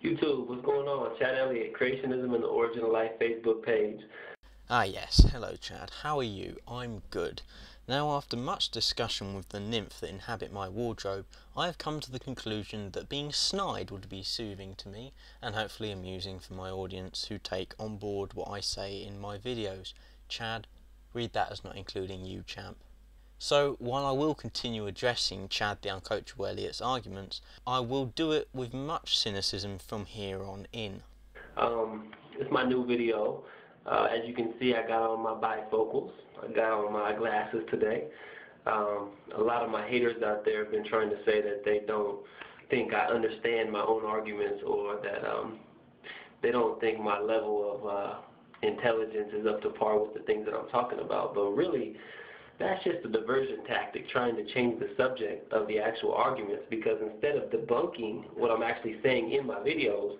YouTube, what's going on? Chad Elliott, Creationism and the Origin of Life Facebook page. Ah yes, hello Chad, how are you? I'm good. Now after much discussion with the nymph that inhabit my wardrobe, I have come to the conclusion that being snide would be soothing to me and hopefully amusing for my audience who take on board what I say in my videos. Chad, read that as not including you, champ. So, while I will continue addressing Chad the Uncoachable Elliott's arguments, I will do it with much cynicism from here on in. It's my new video. As you can see, I got on my bifocals. I got on my glasses today. A lot of my haters out there have been trying to say that they don't think I understand my own arguments, or that they don't think my level of intelligence is up to par with the things that I'm talking about. But really, that's just a diversion tactic, trying to change the subject of the actual arguments, because instead of debunking what I'm actually saying in my videos,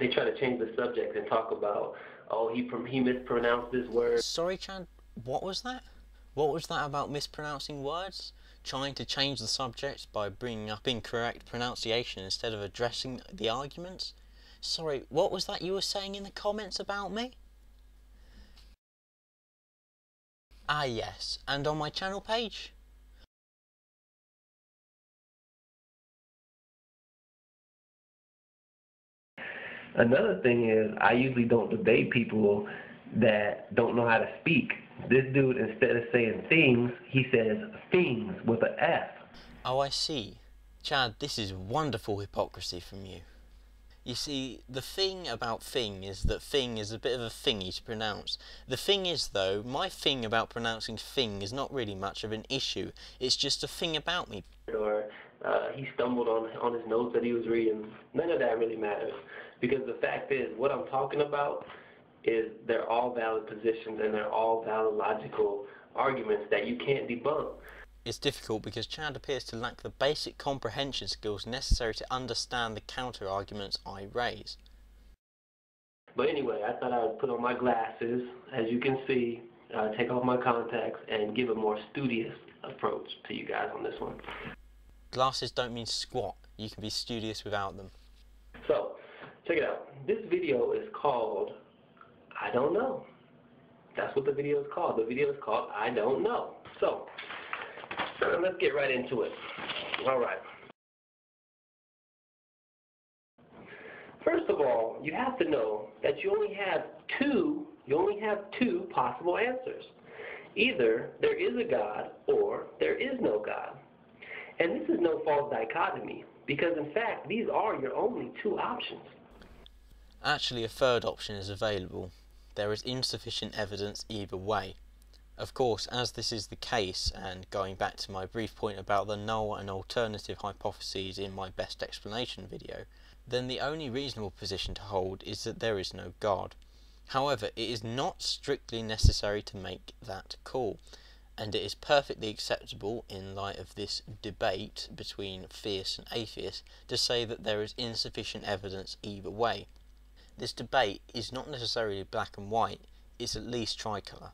they try to change the subject and talk about, oh, he mispronounced this word. Sorry, Chad, what was that? What was that about mispronouncing words? Trying to change the subject by bringing up incorrect pronunciation instead of addressing the arguments? Sorry, what was that you were saying in the comments about me? Ah yes, and on my channel page? Another thing is, I usually don't debate people that don't know how to speak. This dude, instead of saying things, he says things with an F. Oh, I see. Chad, this is wonderful hypocrisy from you. You see, the thing about thing is that thing is a bit of a thingy to pronounce. The thing is, though, my thing about pronouncing thing is not really much of an issue. It's just a thing about me. Or he stumbled on his notes that he was reading. None of that really matters, because the fact is, what I'm talking about is they're all valid positions and they're all valid logical arguments that you can't debunk. It's difficult because Chad appears to lack the basic comprehension skills necessary to understand the counter-arguments I raise. But anyway, I thought I would put on my glasses, as you can see, take off my contacts, and give a more studious approach to you guys on this one. Glasses don't mean squat. You can be studious without them. So, check it out. This video is called I Don't Know. That's what the video is called. The video is called I Don't Know. So, let's get right into it. All right. First of all, you have to know that you only have two possible answers. Either there is a God or there is no God. And this is no false dichotomy, because in fact, these are your only two options. Actually, a third option is available. There is insufficient evidence either way. Of course, as this is the case, and going back to my brief point about the null and alternative hypotheses in my best explanation video, then the only reasonable position to hold is that there is no God. However, it is not strictly necessary to make that call, and it is perfectly acceptable in light of this debate between theists and atheists to say that there is insufficient evidence either way. This debate is not necessarily black and white, it's at least tricolour.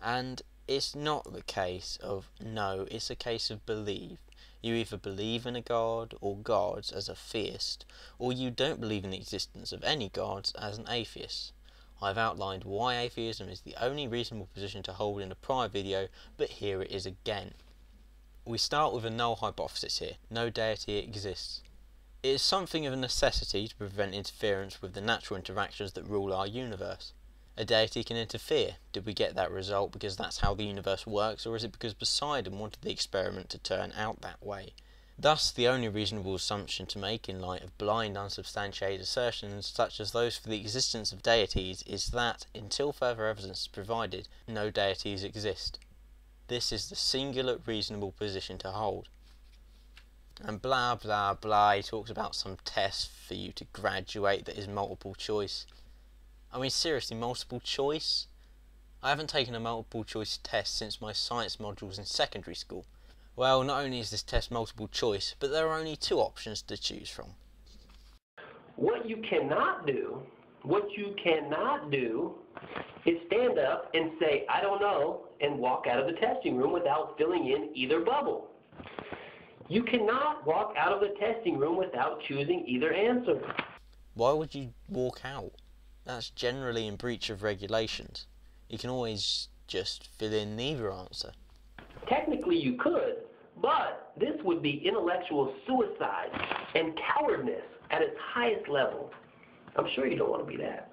And it's not the case of no, it's a case of believe. You either believe in a god or gods as a theist, or you don't believe in the existence of any gods as an atheist. I've outlined why atheism is the only reasonable position to hold in a prior video, but here it is again. We start with a null hypothesis here. No deity exists. It is something of a necessity to prevent interference with the natural interactions that rule our universe. A deity can interfere. Did we get that result because that's how the universe works, or is it because Poseidon wanted the experiment to turn out that way? Thus, the only reasonable assumption to make in light of blind, unsubstantiated assertions such as those for the existence of deities is that, until further evidence is provided, no deities exist. This is the singular reasonable position to hold. And blah blah blah, he talks about some test for you to graduate that is multiple choice. I mean, seriously, multiple choice? I haven't taken a multiple choice test since my science modules in secondary school. Well, not only is this test multiple choice, but there are only two options to choose from. What you cannot do is stand up and say, I don't know, and walk out of the testing room without filling in either bubble. You cannot walk out of the testing room without choosing either answer. Why would you walk out? That's generally in breach of regulations. You can always just fill in neither answer. Technically you could, but this would be intellectual suicide and cowardness at its highest level. I'm sure you don't want to be that.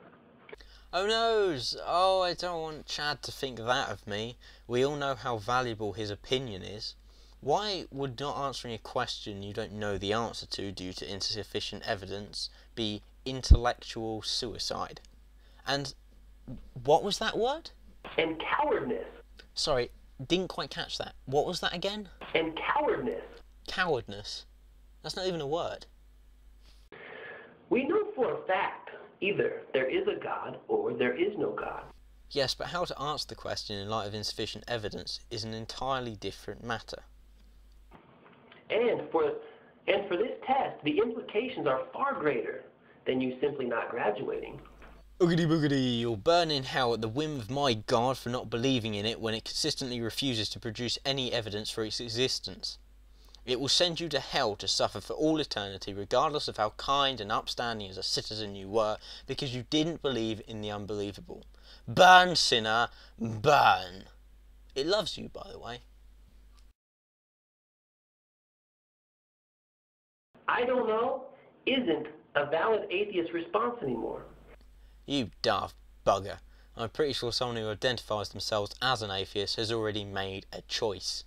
Oh no! Oh, I don't want Chad to think that of me. We all know how valuable his opinion is. Why would not answering a question you don't know the answer to due to insufficient evidence be intellectual suicide? And what was that word? And cowardness. Sorry, didn't quite catch that. What was that again? And cowardness. Cowardness? That's not even a word. We know for a fact either there is a God or there is no God. Yes, but how to answer the question in light of insufficient evidence is an entirely different matter. And for this test, the implications are far greater than you simply not graduating. Oogity boogity, you'll burn in hell at the whim of my God for not believing in it when it consistently refuses to produce any evidence for its existence. It will send you to hell to suffer for all eternity, regardless of how kind and upstanding as a citizen you were, because you didn't believe in the unbelievable. Burn, sinner, burn. It loves you, by the way. I don't know isn't a valid atheist response anymore. You daft bugger. I'm pretty sure someone who identifies themselves as an atheist has already made a choice.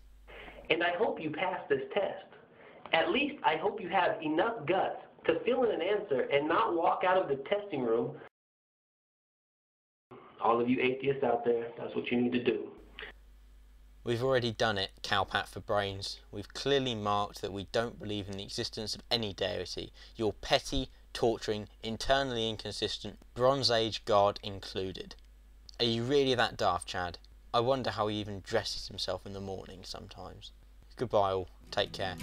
And I hope you pass this test. At least I hope you have enough guts to fill in an answer and not walk out of the testing room. All of you atheists out there, that's what you need to do. We've already done it, cowpat for brains. We've clearly marked that we don't believe in the existence of any deity, your petty, torturing, internally inconsistent, Bronze Age god included. Are you really that daft, Chad? I wonder how he even dresses himself in the morning sometimes. Goodbye all, take care.